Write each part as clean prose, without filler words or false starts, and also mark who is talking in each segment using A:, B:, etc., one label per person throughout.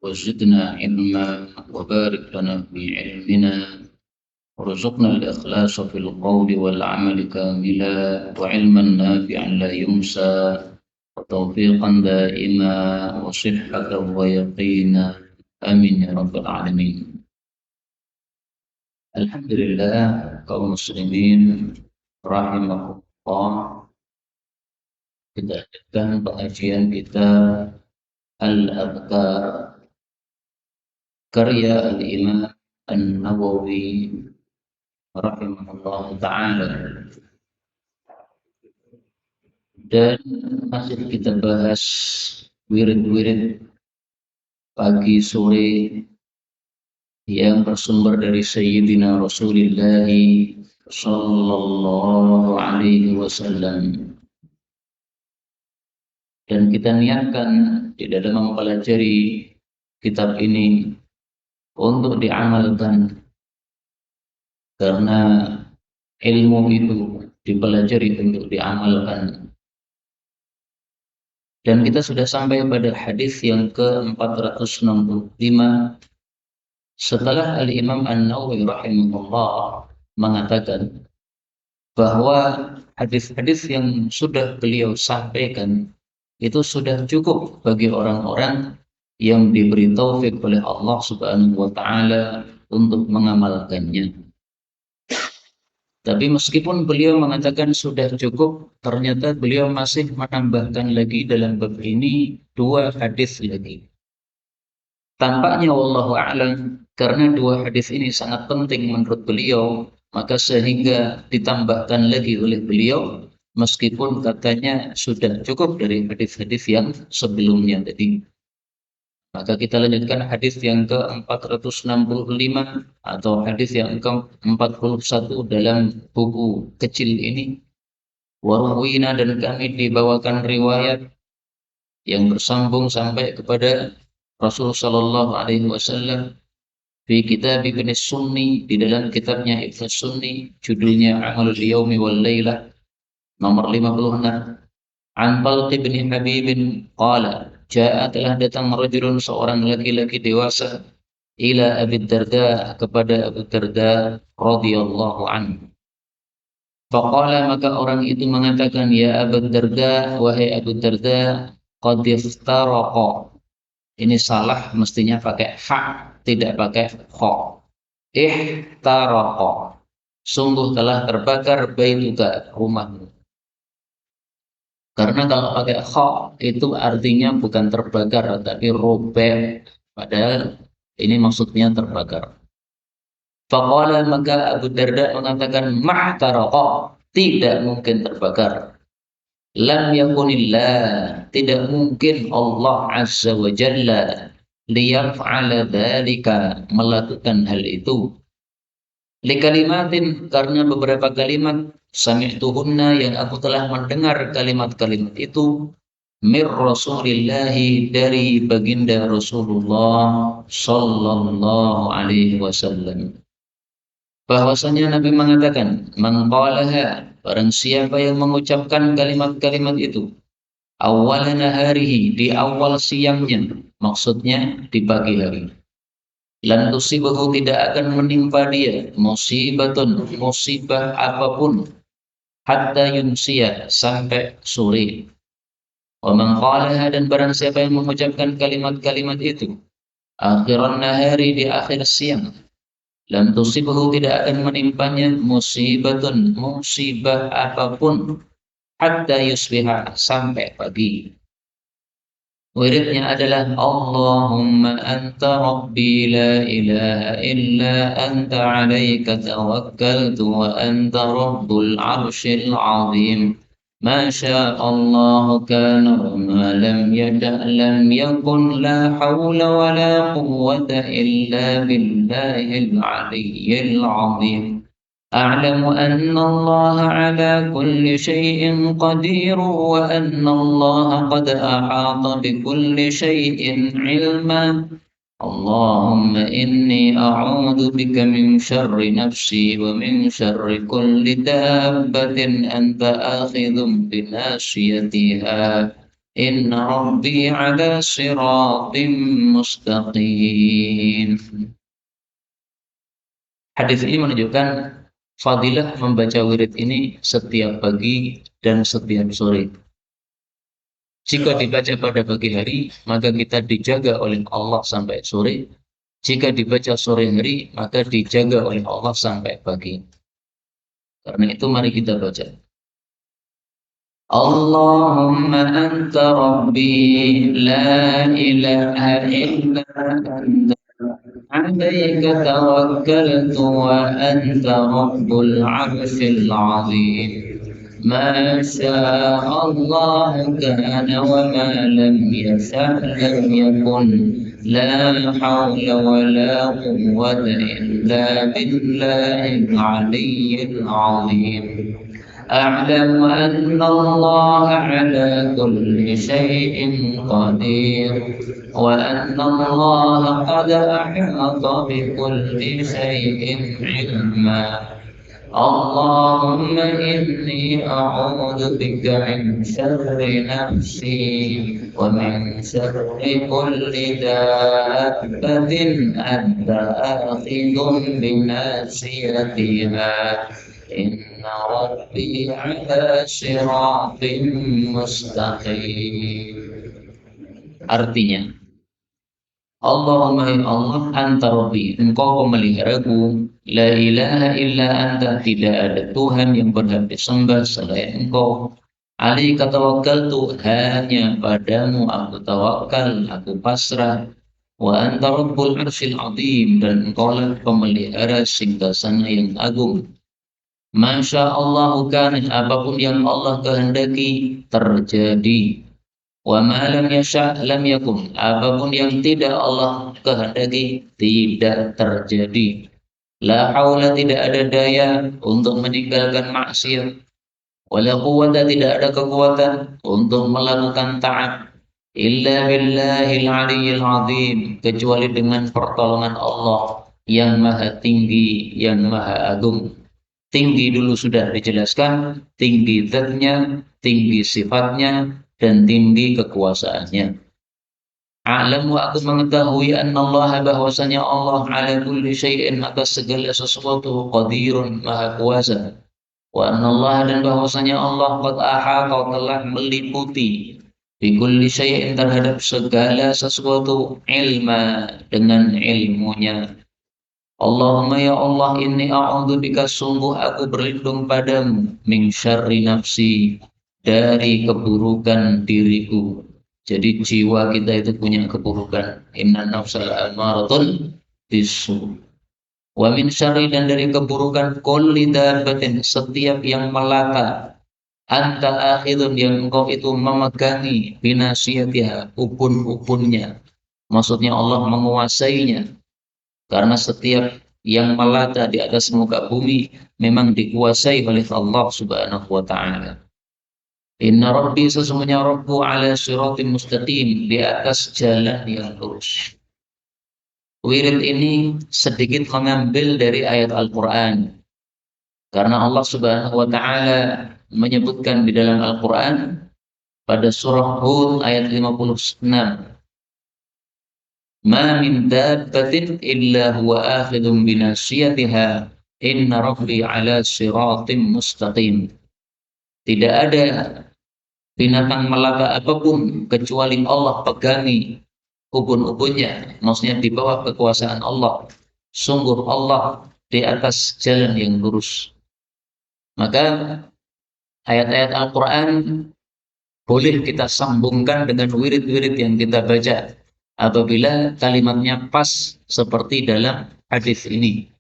A: وزدنا علما وبارك لنا في علمنا وارزقنا الإخلاص في القول والعمل كاملا وعلما نافعا لا ينسى وتوفيقا دائما وصحة ويقينا آمين يا رب العالمين. Alhamdulillah kaum muslimin rahimahullah, kita lanjutkan pengajian kita Al-Adhkar karya Al-Imam An-Nawawi rahimahullah ta'ala, dan masih kita bahas wirid-wirid pagi sore yang bersumber dari Sayyidina Rasulullah Sallallahu Alaihi Wasallam, dan kita niatkan di dalam mempelajari kitab ini untuk diamalkan, karena ilmu itu dipelajari untuk diamalkan. Dan kita sudah sampai pada hadis yang ke-465 setelah Al-Imam An-Nawawi rahimahullah mengatakan bahwa hadis-hadis yang sudah beliau sampaikan itu sudah cukup bagi orang-orang yang diberi taufik oleh Allah Subhanahu wa taala untuk mengamalkannya. Tapi meskipun beliau mengatakan sudah cukup, ternyata beliau masih menambahkan lagi dalam bab ini 2 hadis lagi. Tampaknya wallahu a'lam, karena 2 hadis ini sangat penting menurut beliau, maka sehingga ditambahkan lagi oleh beliau meskipun katanya sudah cukup dari hadis-hadis yang sebelumnya tadi. Maka kita lanjutkan hadis yang ke-465 atau hadis yang ke-41 dalam buku kecil ini. Warwina, dan kami dibawakan riwayat yang bersambung sampai kepada Rasul sallallahu alaihi wasallam fi kitab Ibn Sunni, di dalam kitabnya Ibn Sunni, judulnya Amalul Yaumi wal Lailah, nomor 56. An Talq bin Habib qala, jaa, telah datang rajulun, seorang laki-laki dewasa, ila Abi Darda, kepada Abu Darda radhiyallahu anhu. Faqala, maka orang itu mengatakan, ya Abu Darda, wahai Abu Darda, qad iftaraqa. Ini salah, mestinya pakai ha, tidak pakai kha. Ihtaraqa, sungguh telah terbakar baituka, rumahmu. Karena kalau pakai kha itu artinya bukan terbakar tapi robek, padahal ini maksudnya terbakar. Faqala, maka Abu Darda mengatakan, mahtaraqa, tidak mungkin terbakar. Lam yakunillah, tidak mungkin Allah azza wa jalla liyaf'ala dzalika, melakukan hal itu. Likalimatin, karena beberapa kalimat, sami'tuhunna, yang aku telah mendengar kalimat-kalimat itu, mir Rasulillahi, dari baginda Rasulullah sallallahu alaihi wasallam. Bahwasanya Nabi mengatakan, man qalaha, barang siapa yang mengucapkan kalimat-kalimat itu, awal naharihi, di awal siangnya, maksudnya di pagi hari, lan tusibahu, tidak akan menimpa dia, musibatun, musibah apapun, hatta yumsiya, sampai sore. Wa man qalaha, dan barang siapa yang mengucapkan kalimat-kalimat itu, akhiran nahari, di akhir siang, lam tusibahu, tidak akan menimpanya, musibatun, musibah apapun, hatta yusbiha, sampai pagi. Wiridnya adalah Allahumma anta rabbi la ilaha illa anta alaika tawakkaltu wa anta rabbul arshil azim. Ma sya'allahu kana wa ma lam yasha' lam yakun, la hawla wa la quwwata illa billahil aliyyil azim. أعلم أن الله على كل شيء قدير وأن الله قد أحاط بكل شيء علما. اللهم إني أعوذ بك من شر نفسي ومن شر كل دابة أنت آخذ بناصيتها Inna rabbi ala siratim mustaqim. Hadis ini menunjukkan fadilah membaca wirid ini setiap pagi dan setiap sore. Jika dibaca pada pagi hari, maka kita dijaga oleh Allah sampai sore. Jika dibaca sore hari, maka dijaga oleh Allah sampai pagi. Karena itu mari kita baca. Allahumma anta rabbi la ilaha illa anta alayka tawakkaltu wa anta rabbul arshil azim. ما شاء الله كان وما لم يشأ لم يكن لا حول ولا قوة إلا بالله العلي العظيم أعلم أن الله على كل شيء قدير وأن الله قد أحاط بكل شيء علما اللهم إني أعوذ بك من شر نفسي ومن شر كل دابة أنت آخذ بناصيتها إن ربي على صراط مستقيم. Artinya, Allahumma ya Allah, anta rabbi, engkau pemeliharaku, la ilaha illa anta, tidak ada Tuhan yang berhak disembah selain engkau. Alaika tawakkaltu, hanya padamu aku tawakal, aku pasrah. Wa anta rabbul arsyil azim, dan engkaulah pemelihara singgasana yang agung. Masya Allah, kana, apapun yang Allah kehendaki terjadi. Wa ma lam yasha' lam yakun, apapun yang tidak Allah kehendaki tidak terjadi. La haula, tidak ada daya untuk meninggalkan maksiat. Wala quwwata, tidak ada kekuatan untuk melakukan taat. Illa billahil aliyyil azim, kecuali dengan pertolongan Allah yang maha tinggi, yang maha agung. Tinggi dulu sudah dijelaskan, tinggi zatnya, tinggi sifatnya, dan tinggi kekuasaannya. A'lamu, aku mengetahui annallaha, bahwasanya Allah ala kulli syai'in, atas segala sesuatu, qadirun, maha kuasa. Wa annallaha, dan bahwasanya Allah qad ahata, telah meliputi, bi kulli syai'in, terhadap segala sesuatu, ilma, dengan ilmunya. Allahumma ya Allah, inni a'udzubika, sungguh aku berlindung padamu, min syarri nafsi, dari keburukan diriku. Jadi jiwa kita itu punya keburukan. Inna nafsal amaratun bisu. Wa min syarri, dan dari keburukan kulli dabbatin, setiap yang melata. Anta akhidun, yang engkau itu memegangi, binasiyatiha, ubun-ubunnya. Maksudnya Allah menguasainya. Karena setiap yang melata di atas muka bumi memang dikuasai oleh Allah Subhanahu wa ta'ala. Inna rabbi, sesungguhnya Rabbu ala siratim mustaqim, di atas jalan yang lurus. Wirid ini sedikit mengambil dari ayat Al-Quran. Karena Allah Subhanahu wa ta'ala menyebutkan di dalam Al-Quran pada surah Hud ayat 56. Ma min dabbatin illa huwa akhidun binasiyatiha inna rabbi ala siratim mustaqim. Tidak ada binatang melata apapun kecuali Allah pegangi ubun-ubunnya, maksudnya di bawah kekuasaan Allah. Sungguh Allah di atas jalan yang lurus. Maka ayat-ayat Al-Quran boleh kita sambungkan dengan wirid-wirid yang kita baca apabila kalimatnya pas seperti dalam hadis ini.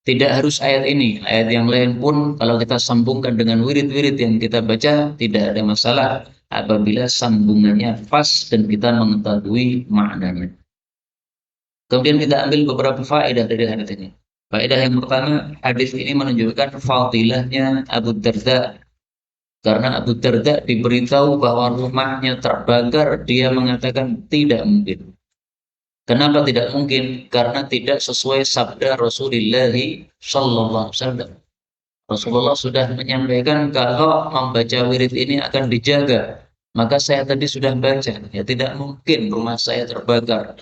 A: Tidak harus ayat ini, ayat yang lain pun kalau kita sambungkan dengan wirid-wirid yang kita baca tidak ada masalah apabila sambungannya pas dan kita mengetahui maknanya. Kemudian kita ambil beberapa faedah dari hadis ini. Faedah yang pertama, hadis ini menunjukkan fadilahnya Abu Darda. Karena Abu Darda diberitahu bahwa rumahnya terbakar, dia mengatakan tidak mungkin. Kenapa tidak mungkin? Karena tidak sesuai sabda Rasulullah sallallahu alaihi wasallam. Rasulullah sudah menyampaikan kalau membaca wirid ini akan dijaga, Maka saya tadi sudah baca, ya tidak mungkin rumah saya terbakar.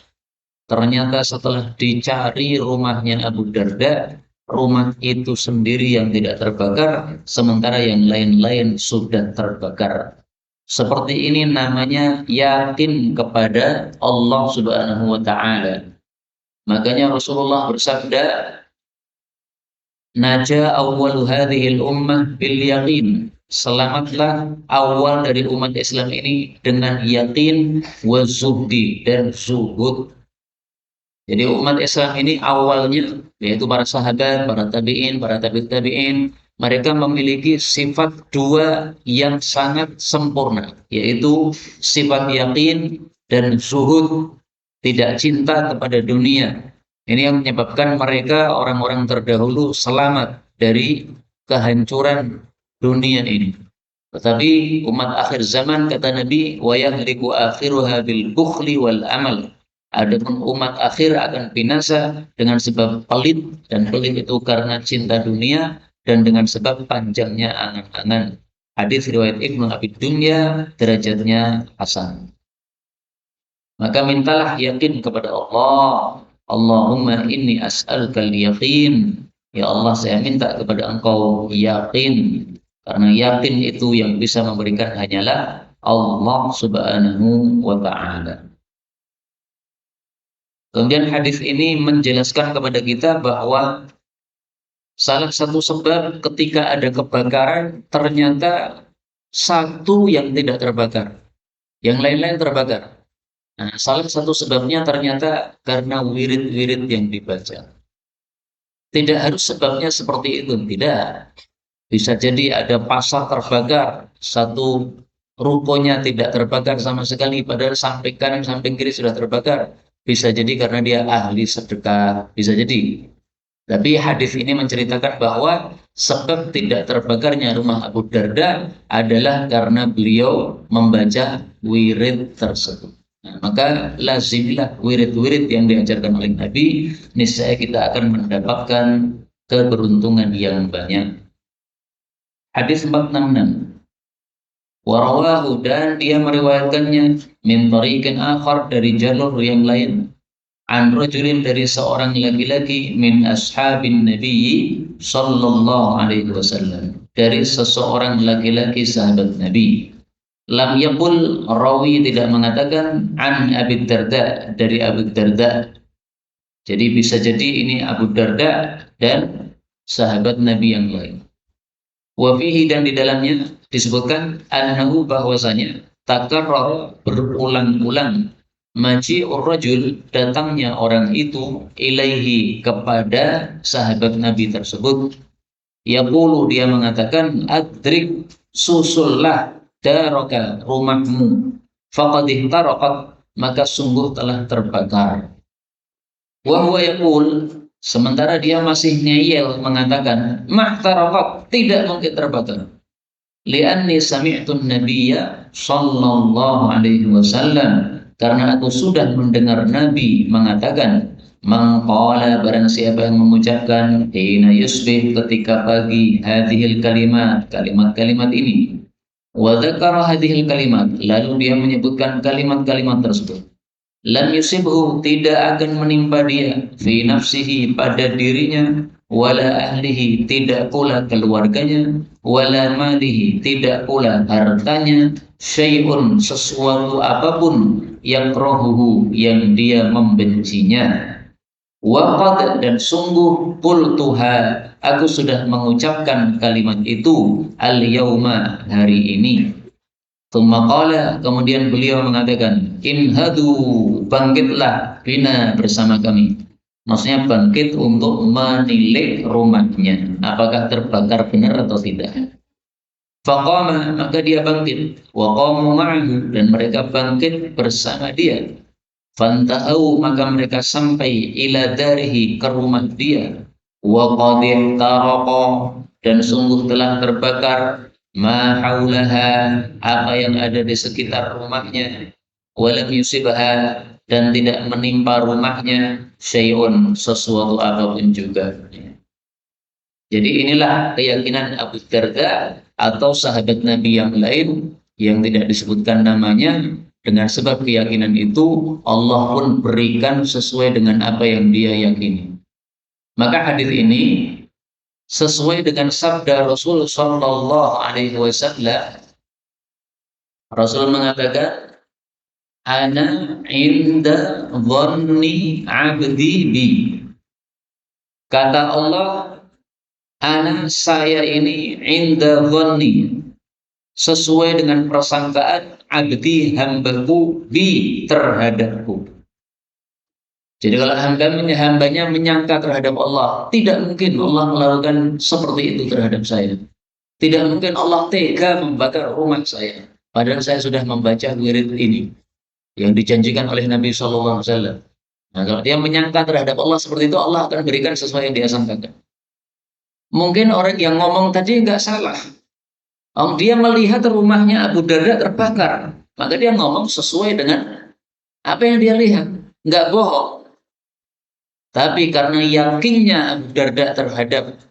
A: Ternyata setelah dicari rumahnya Abu Darda, rumah itu sendiri yang tidak terbakar, sementara yang lain-lain sudah terbakar. Seperti ini namanya yakin kepada Allah Subhanahu wa taala. Makanya Rasulullah bersabda, "Naja awwalu hadhil ummah bil yaqin." Selamatlah awal dari umat Islam ini dengan yakin wa zuhdi dan zuhud. Jadi umat Islam ini awalnya, yaitu para sahabat, para tabi'in, para tabi'in, mereka memiliki sifat dua yang sangat sempurna, yaitu sifat yakin dan zuhud, tidak cinta kepada dunia. Ini yang menyebabkan mereka orang-orang terdahulu selamat dari kehancuran dunia ini. Tetapi umat akhir zaman, kata Nabi, wa yahliku akhiruha bil bukhli wal amal. Adapun umat akhir akan binasa dengan sebab pelit, dan pelit itu karena cinta dunia dan dengan sebab panjangnya angan-angan. Hadis riwayat Ibnu Abi Dunya, derajatnya hasan. Maka mintalah yakin kepada Allah. Allahumma inni as'alukal yaqin. Ya Allah, saya minta kepada Engkau yakin. Karena yakin itu yang bisa memberikan hanyalah Allah Subhanahu wa ta'ala. Kemudian hadis ini menjelaskan kepada kita bahwa salah satu sebab ketika ada kebakaran ternyata satu yang tidak terbakar, yang lain-lain terbakar. Nah, salah satu sebabnya ternyata karena wirid-wirid yang dibaca. Tidak harus sebabnya seperti itu, tidak. Bisa jadi ada pasar terbakar, satu rukonya tidak terbakar sama sekali, padahal samping kanan, samping kiri sudah terbakar. Bisa jadi karena dia ahli sedekah, bisa jadi. Tapi hadis ini menceritakan bahwa sebab tidak terbakarnya rumah Abu Darda adalah karena beliau membaca wirid tersebut. Nah, maka lazimilah wirid-wirid yang diajarkan oleh Nabi, niscaya kita akan mendapatkan keberuntungan yang banyak. Hadis 466. Warawahu, dan dia meriwayatkannya min tariqin akhar, dari jalur yang lain, an rajulin, dari seorang laki-laki, min ashabin Nabi sallallahu alaihi wasallam, dari seseorang laki-laki sahabat Nabi. Lam yaqul, rawi tidak mengatakan, an Abi Darda, dari Abu Darda. Jadi bisa jadi ini Abu Darda dan sahabat Nabi yang lain. Wa fihi, dan di dalamnya disebutkan annahu, bahwasanya takarrar, berulang-ulang, maji'ur rajul, datangnya orang itu, ilaihi, kepada sahabat Nabi tersebut. Yaqulu, dia mengatakan, adrik, susullah, daraka, rumahmu, faqad ihtaraqat, maka sungguh telah terbakar. Wa huwa yaqul, sementara dia masih ngeyel mengatakan, mahtaraqat, tidak mungkin terbakar. Li'anni sami'tun nabiyya sallallahu alaihi wasallam, karena aku sudah mendengar Nabi mengatakan, man qala, barang siapa yang mengucapkan, hina yusbih, ketika pagi, hadhil kalimat, kalimat-kalimat ini, wa dzakara hadhil kalimat, lalu dia menyebutkan kalimat-kalimat tersebut, lam yusibhu, tidak akan menimpa dia, fi nafsihi, pada dirinya, wala ahlihi, tidak pula keluarganya, wala malihi, tidak pula hartanya, syai'un, sesuatu apapun, yang rohuhu, yang dia membencinya. Waqad, dan sungguh, qultuha, aku sudah mengucapkan kalimat itu, al-yauma, hari ini. Tsumma qala, kemudian beliau mengatakan, inhadu, bangkitlah, bina, bersama kami. Maksudnya bangkit untuk menilik rumahnya, apakah terbakar benar atau tidak. Faqama, maka dia bangkit, wa qamu ma'ahu, dan mereka bangkit bersama dia. Fantahau, maka mereka sampai, ila darihi, ke rumah dia. Wa qad ihtaraqa, dan sungguh telah terbakar, ma haulaha, apa yang ada di sekitar rumahnya, walam yusibha, dan tidak menimpa rumahnya, syai'un, sesuatu apapun juga. Jadi inilah keyakinan Abu Darda atau sahabat Nabi yang lain, yang tidak disebutkan namanya, dengan sebab keyakinan itu Allah pun berikan sesuai dengan apa yang dia yakini. Maka hadis ini sesuai dengan sabda Rasul Shallallahu Alaihi Wasallam. Rasul mengatakan, "Ana inda dhanni abdi bi." Kata Allah, "Ana saya ini inda dhanni," sesuai dengan persangkaan abdi hambaku bi terhadapku. Jadi kalau hambanya menyangka terhadap Allah, tidak mungkin Allah melakukan seperti itu terhadap saya. Tidak mungkin Allah tega membakar rumah saya. Padahal saya sudah membaca wirid ini yang dijanjikan oleh Nabi Shallallahu Alaihi Wasallam. Nah, kalau dia menyangka terhadap Allah seperti itu, Allah akan berikan sesuai yang dia sangkakan. Mungkin orang yang ngomong tadi nggak salah. Dia melihat rumahnya Abu Darda terbakar, maka dia ngomong sesuai dengan apa yang dia lihat, nggak bohong. Tapi karena yakinnya Abu Darda terhadap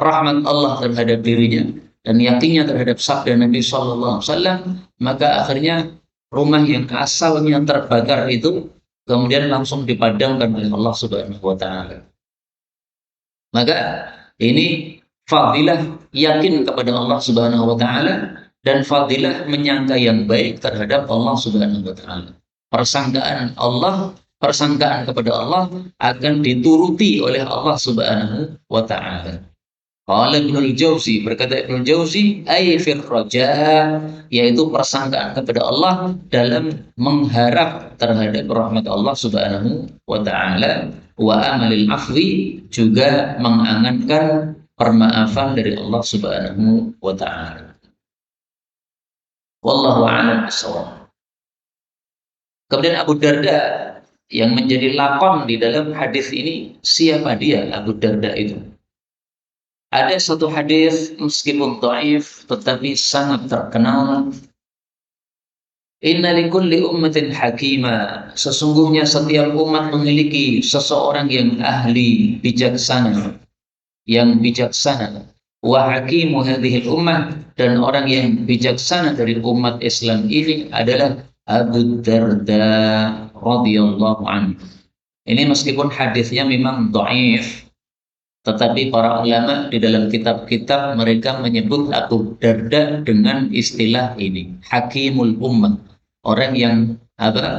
A: rahmat Allah terhadap dirinya dan yakinnya terhadap sabda Nabi Shallallahu Alaihi Wasallam, maka akhirnya rumah yang asalnya terbakar itu kemudian langsung dipadamkan oleh Allah Subhanahu Wa Taala. Maka ini fadilah yakin kepada Allah Subhanahu Wa Taala dan fadilah menyangka yang baik terhadap Allah Subhanahu Wa Taala. Persangkaan kepada Allah akan dituruti oleh Allah Subhanahu wa Ta'ala. Qala Ibnul Jauzi, berkata Ibnul Jauzi, ay fir raja, yaitu persangkaan kepada Allah dalam mengharap terhadap rahmat Allah Subhanahu wa Ta'ala, wa amalil afwi, juga mengangankan permaafan dari Allah Subhanahu wa Ta'ala. Wallahu a'lam bishawab. Kemudian Abu Darda yang menjadi lakon di dalam hadis ini, siapa dia Abu Darda itu? Ada satu hadis meskipun dhaif tetapi sangat terkenal. Inna likulli ummatin hakima, sesungguhnya setiap umat memiliki seseorang yang ahli, bijaksana, yang bijaksana. Wa hakimu hadhil ummah, dan orang yang bijaksana dari umat Islam ini adalah Abu Darda radhiyallahu anhu. Ini meskipun hadisnya memang dhaif, tetapi para ulama di dalam kitab-kitab mereka menyebut Abu Darda dengan istilah ini, Hakimul Ummah, orang yang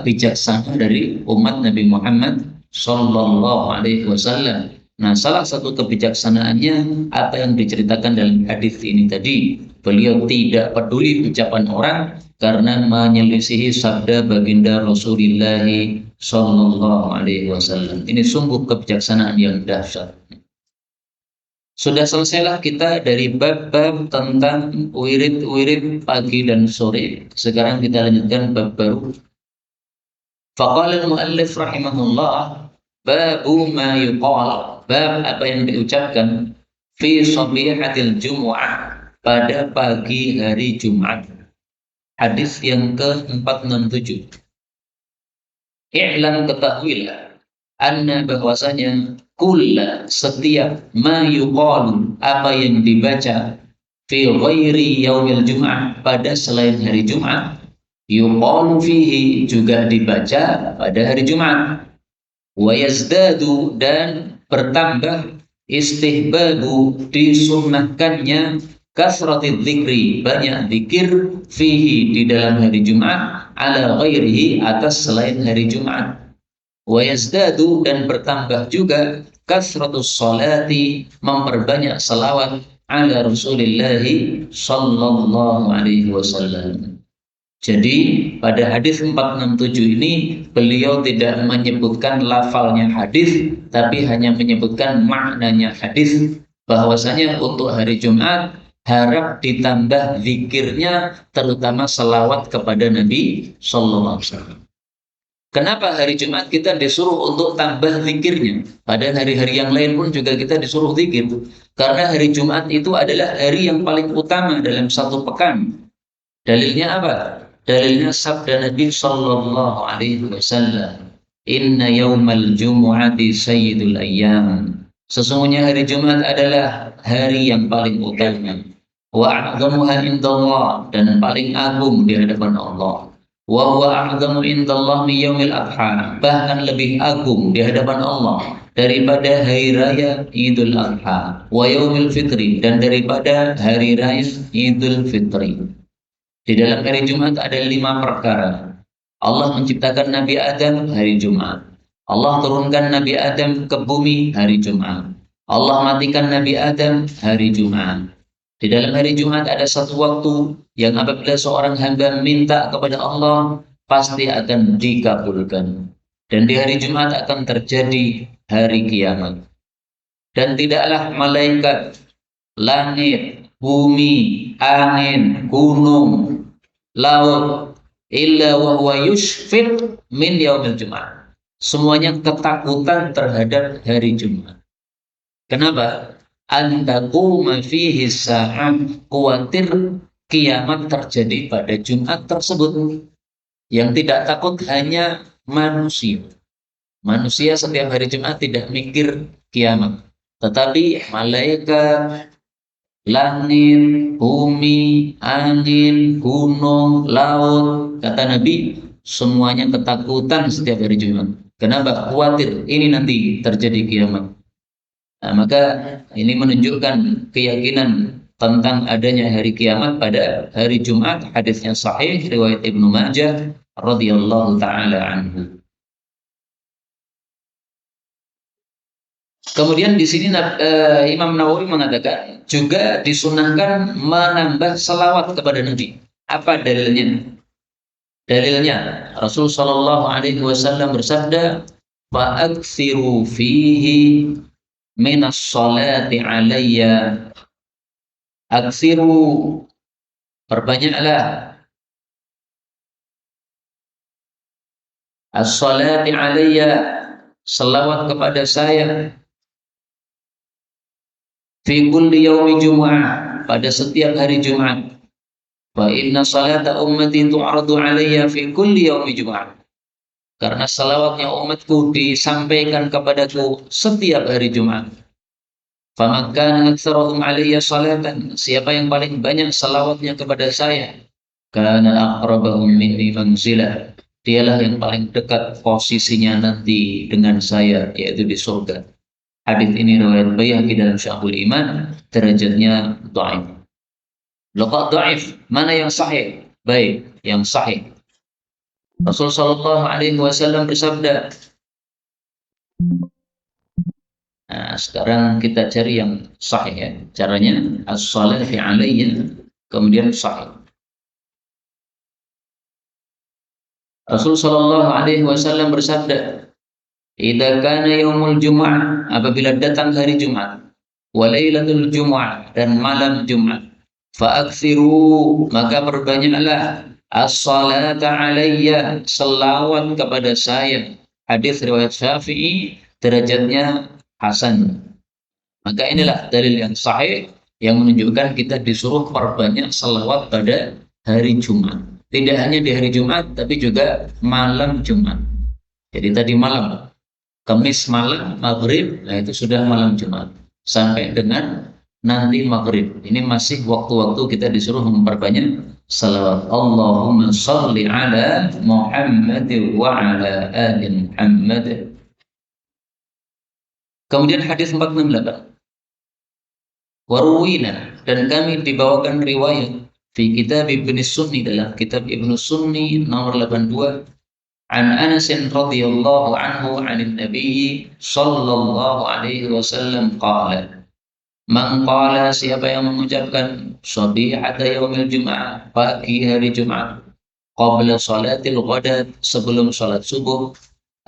A: bijaksana dari umat Nabi Muhammad Sallallahu Alaihi Wasallam. Nah, salah satu kebijaksanaannya apa yang diceritakan dalam hadis ini tadi, beliau tidak peduli ucapan orang karena menyelisihi sabda baginda Rasulullah Sallallahu Alaihi Wasallam. Ini sungguh kebijaksanaan yang dahsyat. Sudah selesailah kita dari bab-bab tentang wirid-wirid pagi dan sore. Sekarang kita lanjutkan bab baru. Faqala al-muallif rahimahullah, babu ma yuqal, bab apa yang diucapkan fi sabihatil jumu'ah, pada pagi hari Jumat. Hadis yang ke-467. I'lam, ketahuilah, anna, bahwasanya, kulla, setiap, ma yuqalu, apa yang dibaca, fi ghairi yaumil Jum'ah, pada selain hari Jumat, yuqalu fihi, juga dibaca pada hari Jumat. Wa yazdadu, dan bertambah, istihbabu, disunnahkannya, kasratid dzikri, banyak zikir, fihi, di dalam hari Jumat, ala ghairihi, atas selain hari Jumat. Wa yazdadu, dan bertambah juga, kasratus sholati, memperbanyak salawat, ala Rasulillah Sallallahu Alaihi Wasallam. Jadi pada hadis 467 ini beliau tidak menyebutkan lafalnya hadis, tapi hanya menyebutkan maknanya hadis, bahwasanya untuk hari Jumat harap ditambah zikirnya, terutama salawat kepada Nabi Sallallahu Alaihi Wasallam. Kenapa hari Jumat kita disuruh untuk tambah zikirnya? Pada hari-hari yang lain pun juga kita disuruh zikir. Karena hari Jumat itu adalah hari yang paling utama dalam satu pekan. Dalilnya apa? Dalilnya sabda Nabi Sallallahu Alaihi Wasallam, Inna yawmal jumu'ati sayyidul ayyam. Sesungguhnya hari Jumat adalah hari yang paling utama. wa a'zamuha indallah, dan paling agung di hadapan Allah. Wa huwa a'zamu indallah min yaumil adha, bahkan lebih agung di hadapan Allah daripada hari raya Idul Adha, wa yaumil fitri, dan daripada hari raya Idul Fitri. Di dalam hari Jumat ada 5 perkara. Allah menciptakan Nabi Adam hari Jumat. Allah turunkan Nabi Adam ke bumi hari Jumat. Allah matikan Nabi Adam hari Jumat. Di dalam hari Jumat ada satu waktu yang apabila seorang hamba minta kepada Allah, pasti akan dikabulkan. Dan di hari Jumat akan terjadi hari kiamat. Dan tidaklah malaikat, langit, bumi, angin, gunung, laut, illa wa huwa yushfiq min yaumil Jumat. Semuanya ketakutan terhadap hari Jumat. Kenapa? Antaquma fihi sa'ah, khawatir kiamat terjadi pada Jumat tersebut. Yang tidak takut hanya manusia. Manusia setiap hari Jumat tidak mikir kiamat. Tetapi malaikat, langit, bumi, angin, gunung, laut, kata Nabi, semuanya ketakutan setiap hari Jumat. Kenapa? Khawatir ini nanti terjadi kiamat. Nah, maka ini menunjukkan keyakinan tentang adanya hari kiamat pada hari Jumat. Hadisnya sahih riwayat Ibnu Majah radhiyallahu taala anhu. Kemudian di sini Imam Nawawi mengatakan juga disunahkan menambah selawat kepada Nabi. Apa dalilnya? Dalilnya Rasul Shallallahu Alaihi Wasallam bersabda, "Fa'aksiru fihi minas salati alayya." Aksiru, perbanyaklah, as-salati alayya, selawat kepada saya, fi kulli yaumi Jum'ah, pada setiap hari Jumat. Fa inna salata ummati tu'radu alayya fi kulli yaumi Jum'ah. Karena salawatnya umatku disampaikan kepadaku setiap hari Jumat. Faman kana aktsaruhum alayya salatan, siapa yang paling banyak salawatnya kepada saya, kana aqrabahum minni manzilah, dialah yang paling dekat posisinya nanti dengan saya, yaitu di surga. Hadis ini riwayat Baihaqi dalam Syu'abul Iman, derajatnya dhaif. Loh, dhaif, mana yang sahih? Baik, yang sahih. Rasul sallallahu alaihi wasallam bersabda. Nah, sekarang kita cari yang sahih ya. Caranya as-salati alayya, kemudian sahih. Rasul sallallahu alaihi wasallam bersabda, "Idza kana yaumul Jum'ah," apabila datang hari Jumat, wa lailatul Jum'ah, dan malam Jumat, fa'aksiru, maka perbanyaklah as-salata alayya, selawat kepada saya. Hadis riwayat Syafi'i, derajatnya hasan. Maka inilah dalil yang sahih yang menunjukkan kita disuruh perbanyak selawat pada hari Jumat. Tidak hanya di hari Jumat, tapi juga malam Jumat. Jadi tadi malam, Kamis malam, maghrib, nah itu sudah malam Jumat. Sampai dengan nanti maghrib. Ini masih waktu-waktu kita disuruh memperbanyak salawat. Allahumma salli ala Muhammad wa ala ali Muhammad. Kemudian hadis 468. Waruwina, dan kami dibawakan riwayat fi kitab Ibnu Sunni, dalam kitab Ibnu Sunni nomor 82, an Anas radhiyallahu anhu 'anil Nabi sallallahu alaihi wasallam qala, man qala, siapa yang mengucapkan sabihata yaumil Jum'ah, pagi hari Jumat, qabla salatil ghadat, sebelum salat subuh,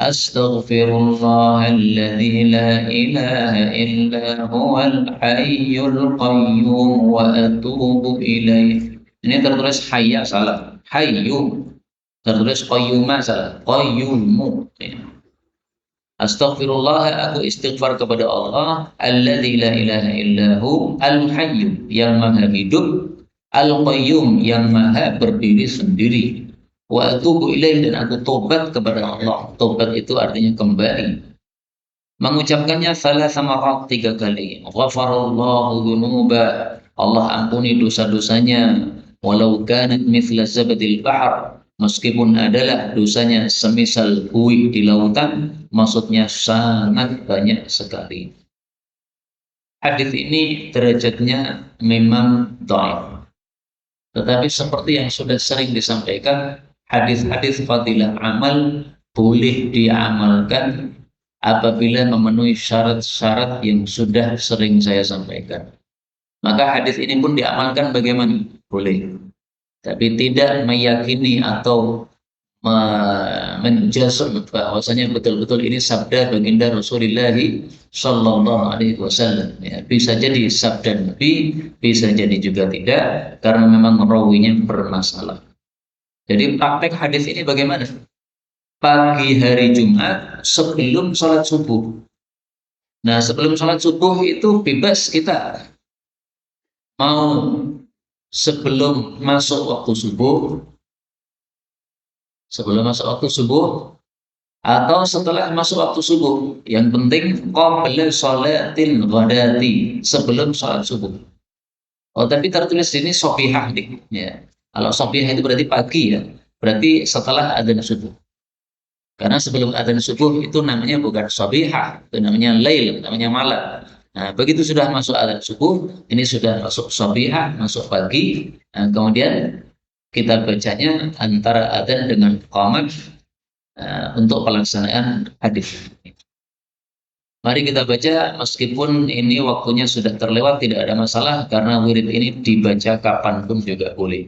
A: astaghfirullahalladzi la ilaha illa huwal hayyul qayyum wa atubu ilaih. Ini tertulis hayya, salah. Hayyu, tertulis qayyuma, salah. Qayyumu. Astaghfirullah, aku istighfar kepada Allah, alladzi la ilaha illahu, al-hayyu, yang maha hidup, al-qayyum, yang maha berdiri sendiri, wa atubu ilaih, dan aku tobat kepada Allah. Tobat itu artinya kembali. Mengucapkannya salah sama 3 kali. Ghafarallahu dzunuba, Allah ampuni dosa-dosanya, walau kanat mithla zabadil bahr, meskipun adalah dosanya semisal buih di lautan, maksudnya sangat banyak sekali. Hadis ini derajatnya memang dhaif. Tetapi seperti yang sudah sering disampaikan, hadis-hadis fadilah amal boleh diamalkan apabila memenuhi syarat-syarat yang sudah sering saya sampaikan. Maka hadis ini pun diamalkan bagaimana? Boleh. Tapi tidak meyakini atau menjazm bahwasanya betul-betul ini sabda baginda Rasulullah Shallallahu Alaihi Wasallam. Ya, bisa jadi sabda Nabi, bisa jadi juga tidak, karena memang rawinya bermasalah. Jadi praktek hadis ini bagaimana? Pagi hari Jumat sebelum sholat subuh. Nah, sebelum sholat subuh itu bebas kita mau sebelum masuk waktu subuh, atau setelah masuk waktu subuh. Yang penting qabla sholatil ghadati, sebelum sholat subuh. Oh, tapi tertulis di sini shabihah nih, ya. Kalau shabihah itu berarti pagi, ya. Berarti setelah adzan subuh. Karena sebelum adzan subuh itu namanya bukan shabihah, itu namanya lail, namanya malam. Nah, begitu sudah masuk adzan subuh, ini sudah masuk shabihah, masuk pagi. Nah, kemudian kita bacanya antara adzan dengan qamat untuk pelaksanaan hadis. Mari kita baca, meskipun ini waktunya sudah terlewat, tidak ada masalah karena wirid ini dibaca kapanpun juga boleh.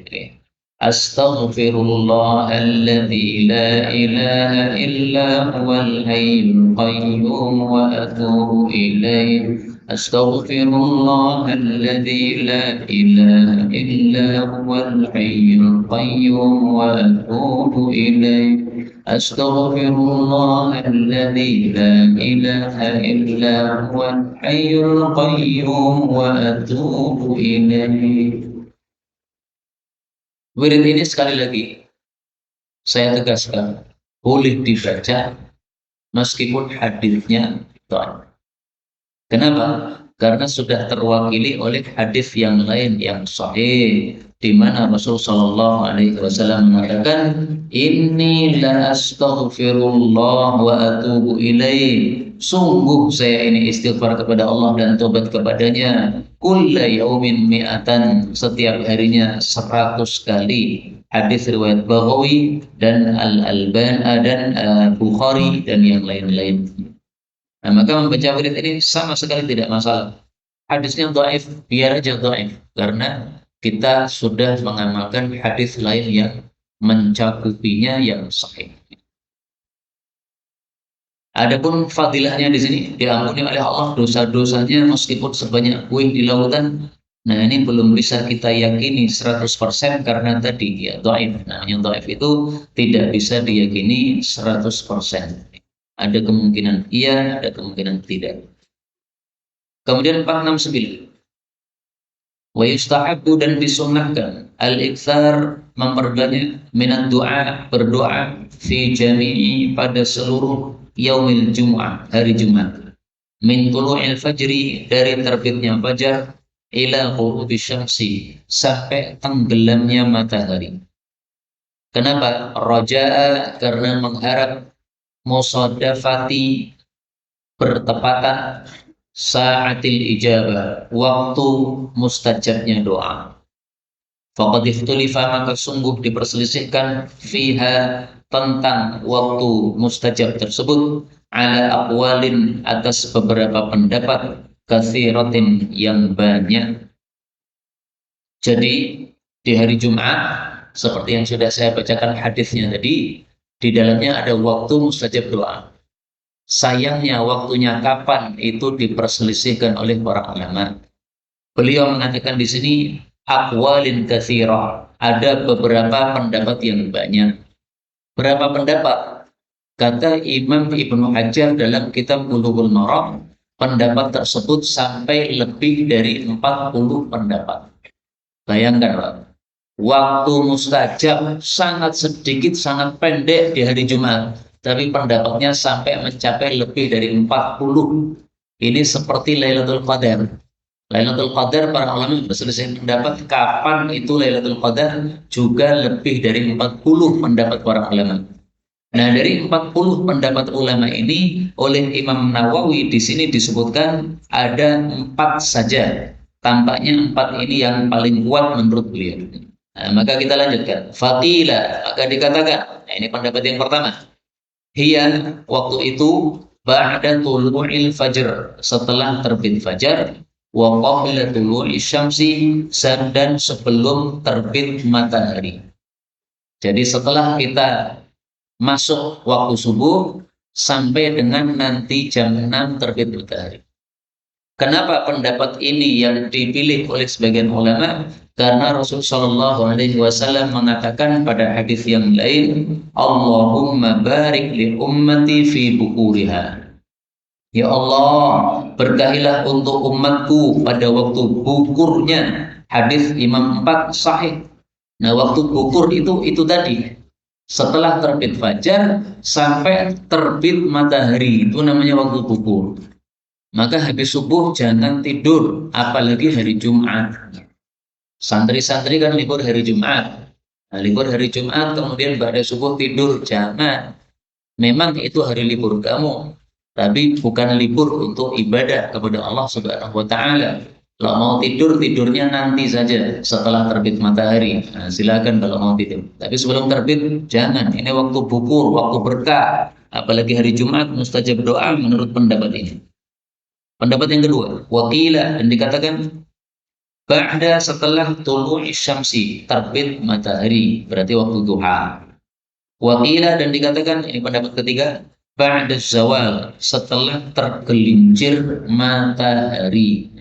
A: Astaghfirullahalladzi la ilaha illa huwal hayyul qayyum wa atubu ilaih. Astaghfirullahalladzi la ilaha illa huwal hayyul qayyum wa atubu ilaih. Astaghfirullahalladzi la ilaha illa huwal hayyul qayyum wa atubu ilaih. Wirid ini sekali lagi saya tegaskan boleh dibaca meskipun hadisnya dhaif. Kenapa? Karena sudah terwakili oleh hadis yang lain yang sahih, di mana Rasulullah Shallallahu Alaihi Wasallam mengatakan, Inni la astaghfirullah wa atubu ilaih. Sungguh saya ini istighfar kepada Allah dan tobat kepadanya. Kulla yaumin mi'atan, setiap harinya 100 kali. Hadis riwayat Baghawi dan Al-Albani dan Bukhari dan yang lain-lain. Nah, maka membaca wirid ini sama sekali tidak masalah. Hadisnya dhaif, biar aja dhaif, karena kita sudah mengamalkan hadis lain yang mencakupinya yang sahih. Adapun fadilahnya di sini, diampuni oleh Allah dosa-dosanya meskipun sebanyak buih di lautan. Nah, ini belum bisa kita yakini 100% karena tadi ya dhaif. Nah, yang dhaif itu tidak bisa diyakini 100%. Ada kemungkinan iya, ada kemungkinan tidak. Kemudian 469. Wa yustahabbu, dan disunnahkan al-iktsar, memperbanyak minat doa, berdoa fi jami'i, pada seluruh yaumil Jum'ah, hari Jumat. Min tulu'il fajri, dari terbitnya fajar, ila ghurubi syamsi, sampai tenggelamnya matahari. Kenapa? Raja'a, karena mengharap musadafati, bertepatan sa'atil ijabah, waktu mustajabnya doa. Faqad ikhtulifa, maka sungguh diperselisihkan, fiha, tentang waktu mustajab tersebut, ala aqwalin, atas beberapa pendapat, katsiratin, yang banyak. Jadi di hari Jumat, seperti yang sudah saya bacakan hadisnya tadi, di dalamnya ada waktu mustajab doa. Sayangnya waktunya kapan itu diperselisihkan oleh para ulama. Beliau mengatakan di sini aqwalin katsirah, ada beberapa pendapat yang banyak. Berapa pendapat? Kata Imam Ibnu Hajar dalam kitab Bulughul Maram, pendapat tersebut sampai lebih dari 40 pendapat. Bayangkan, Pak. Waktu mustajab sangat sedikit, sangat pendek di hari Jumat, tapi pendapatnya sampai mencapai lebih dari 40. Ini seperti Lailatul Qadar. Lailatul Qadar para ulama berselisih pendapat kapan itu Lailatul Qadar, juga lebih dari 40 pendapat para ulama. Nah, dari 40 pendapat ulama ini oleh Imam Nawawi di sini disebutkan ada 4 saja. Tampaknya 4 ini yang paling kuat menurut beliau. Nah, maka kita lanjutkan. Faqila, maka dikatakan. Nah, ini pendapat yang pertama. Hiya, waktu itu ba'da tulu'il fajr, setelah terbit fajar, wa qabla tulu'i syamsi, dan sebelum terbit matahari. Jadi setelah kita masuk waktu subuh sampai dengan nanti jam 6 terbit matahari. Kenapa pendapat ini yang dipilih oleh sebagian ulama? Karena Rasulullah Shallallahu Alaihi Wasallam mengatakan pada hadis yang lain, Allahumma barik li ummati fi bukuriha. Ya Allah, berkahilah untuk umatku pada waktu bukurnya. Hadis Imam 4 sahih. Nah, waktu bukur itu tadi setelah terbit fajar sampai terbit matahari, itu namanya waktu bukur. Maka habis subuh jangan tidur, apalagi hari Jumat. Santri-santri kan libur hari Jumat. Nah, libur hari Jumat kemudian pada subuh tidur, jangan. Memang itu hari libur kamu, tapi bukan libur untuk ibadah kepada Allah Subhanahu wa taala. Kalau mau tidur, tidurnya nanti saja setelah terbit matahari. Nah, silakan kalau mau tidur. Tapi sebelum terbit jangan. Ini waktu bukur, waktu berkah. Apalagi hari Jumat mustajab doa menurut pendapat ini. Pendapat yang kedua, wakila, dan dikatakan ba'da, setelah tulu'i syamsi, terbit matahari, berarti waktu duha. Wakila, dan dikatakan, ini pendapat ketiga, ba'da zawal, setelah tergelincir matahari.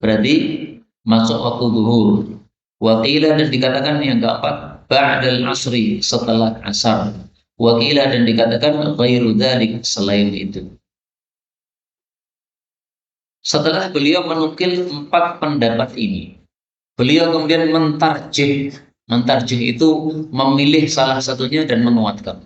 A: Berarti masuk waktu zuhur. Wakila, dan dikatakan yang keempat, ba'dal asri, setelah asar. Wakila, dan dikatakan ghairu dzalik, selain itu. Setelah beliau menukil 4 pendapat ini, beliau kemudian mentarjih. Mentarjih itu memilih salah satunya dan menguatkan.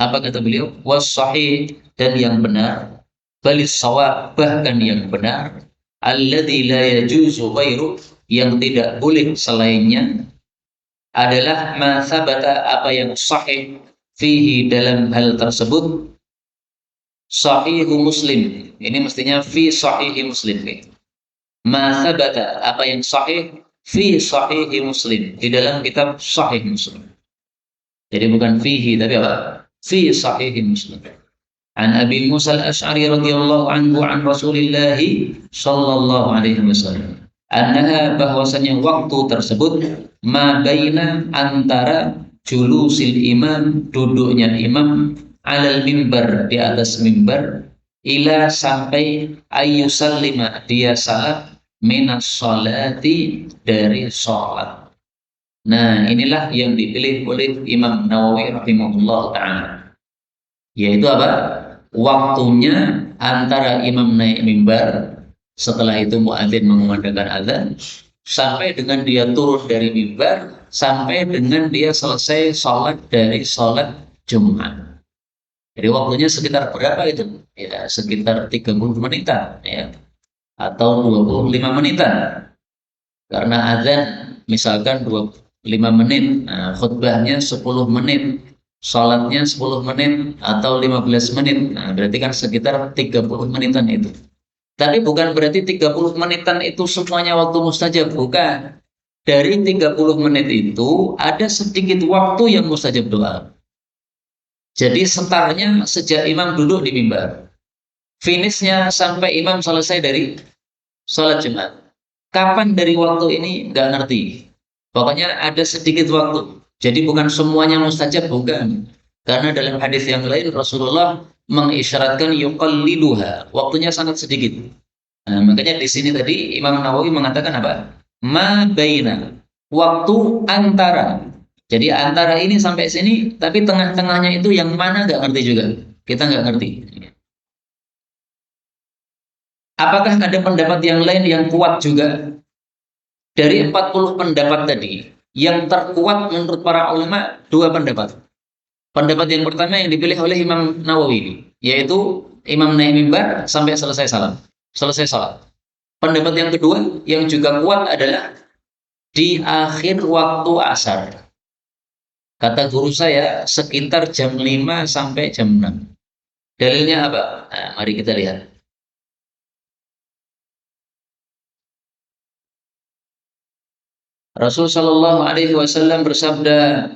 A: Apa kata beliau? Was-sahih, dan yang benar, balis shawab, bahkan yang benar, alladzi la yajuzu ghairu, yang tidak boleh selainnya, adalah ma sabata, apa yang sahih, fihi, dalam hal tersebut, sahihu Muslim. Ini mestinya fi sahihi Muslim. Ma sabata, apa yang sahih, fi sahihi Muslim, di dalam kitab Sahih Muslim. Jadi bukan fihi tapi apa? Fi sahihi Muslim. An Abi Musa al-Ash'ari radhiyallahu anhu an Rasulillah sallallahu alaihi wasallam. Annaha, bahwasanya waktu tersebut, ma baina, antara julusil imam, duduknya imam, alal mimbar, di atas mimbar, ila, sampai ayyusallima, dia salat, minas sholati, dari sholat. Nah, inilah yang dipilih oleh Imam Nawawi rahimahullah ta'ala. Yaitu apa? Waktunya antara imam naik mimbar, setelah itu muadzin mengumandangkan azan, sampai dengan dia turun dari mimbar, sampai dengan dia selesai sholat dari sholat Jumat. Jadi waktunya sekitar berapa itu? Ya, sekitar 30 menitan, ya, atau 25 menitan. Karena azan misalkan 25 menit, nah, khutbahnya 10 menit, sholatnya 10 menit atau 15 menit. Nah, berarti kan sekitar 30 menitan itu. Tapi bukan berarti 30 menitan itu semuanya waktu mustajab, bukan. Dari 30 menit itu ada sedikit waktu yang mustajab doa. Jadi setarnya sejak imam duduk di mimbar, finishnya sampai imam selesai dari sholat Jumat. Kapan dari waktu ini nggak ngerti. Pokoknya ada sedikit waktu. Jadi bukan semuanya mustajab, bukan. Karena dalam hadis yang lain Rasulullah mengisyaratkan yuqalliluha, waktunya sangat sedikit. Nah, makanya di sini tadi Imam Nawawi mengatakan apa? Ma baina, waktu antara. Jadi antara ini sampai sini, tapi tengah-tengahnya itu yang mana nggak ngerti juga. Kita nggak ngerti. Apakah ada pendapat yang lain yang kuat juga? Dari 40 pendapat tadi, yang terkuat menurut para ulama 2 pendapat. Pendapat yang pertama yang dipilih oleh Imam Nawawi, yaitu imam naik mimbar sampai selesai salam. selesai salat. Pendapat yang kedua yang juga kuat adalah di akhir waktu asar. Kata guru saya sekitar jam 5 sampai jam 6. Dalilnya apa? Nah, mari kita lihat. Rasul Shallallahu Alaihi Wasallam bersabda,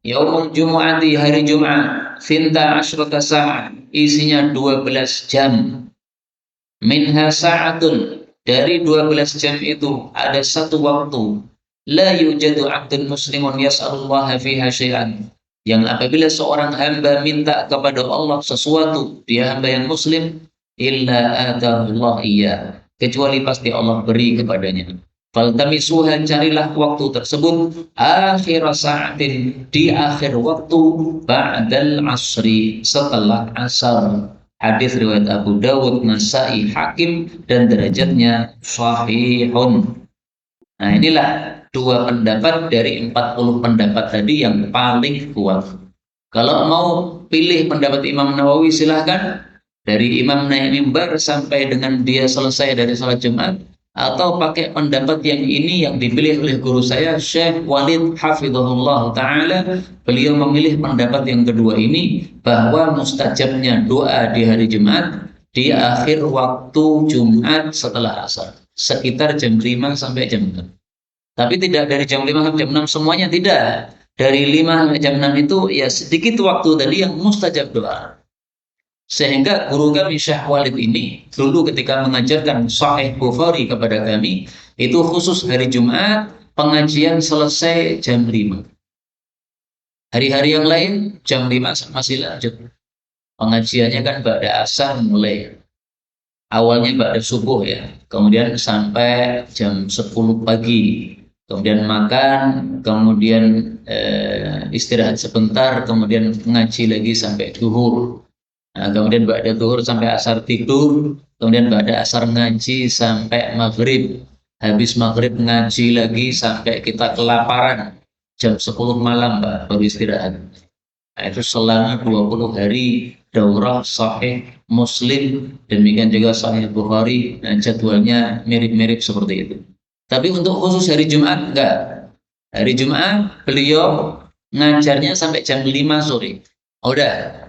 A: Yaumul Jumu'ati hari Jumat, finta asyrata sa'ah, isinya 12 jam. Minha sa'atun, dari 12 jam itu ada satu waktu. La yujadu 'abdun muslimun yas'alullaha fiha syai'an. Yang apabila seorang hamba minta kepada Allah sesuatu, dia hamba yang muslim, illa atahullah iya, kecuali pasti Allah beri kepadanya. Faltamisuha, carilah waktu tersebut akhir sa'atin, di akhir waktu, ba'dal asri, setelah asar. Hadis riwayat Abu Dawud, Nasai, Hakim, dan derajatnya sahihun. Nah, inilah dua pendapat dari 40 pendapat tadi yang paling kuat. Kalau mau pilih pendapat Imam Nawawi silahkan, dari Imam naik mimbar sampai dengan dia selesai dari salat Jumat, atau pakai pendapat yang ini yang dipilih oleh guru saya Syekh Walid hafizahullah taala. Beliau memilih pendapat yang kedua ini, bahwa mustajabnya doa di hari Jumat di akhir waktu Jumat setelah asar, sekitar jam 5 sampai jam 6. Tapi tidak dari jam 5 sampai jam 6 semuanya, tidak. Dari 5 sampai jam 6 itu ya sedikit waktu tadi yang mustajab doa. Sehingga guru kami Syekh Walid ini dulu ketika mengajarkan Sahih Bukhari kepada kami, itu khusus hari Jumat, pengajian selesai jam 5. Hari-hari yang lain jam 5 masih lanjut. Pengajiannya kan pada asar mulai. Awalnya pada subuh ya, kemudian sampai jam 10 pagi. Kemudian makan, kemudian istirahat sebentar, kemudian ngaji lagi sampai zuhur. Nah, kemudian ba'da zuhur sampai asar tidur, kemudian ba'da asar ngaji sampai maghrib. Habis maghrib ngaji lagi sampai kita kelaparan. Jam 10 malam Pak, baru istirahat. Nah, itu selama 20 hari daurah Sahih Muslim, demikian juga Sahih Bukhari. Nah, jadwalnya mirip-mirip seperti itu. Tapi untuk khusus hari Jumat enggak. Hari Jumat beliau ngajarnya sampai jam 5 sore. Udah,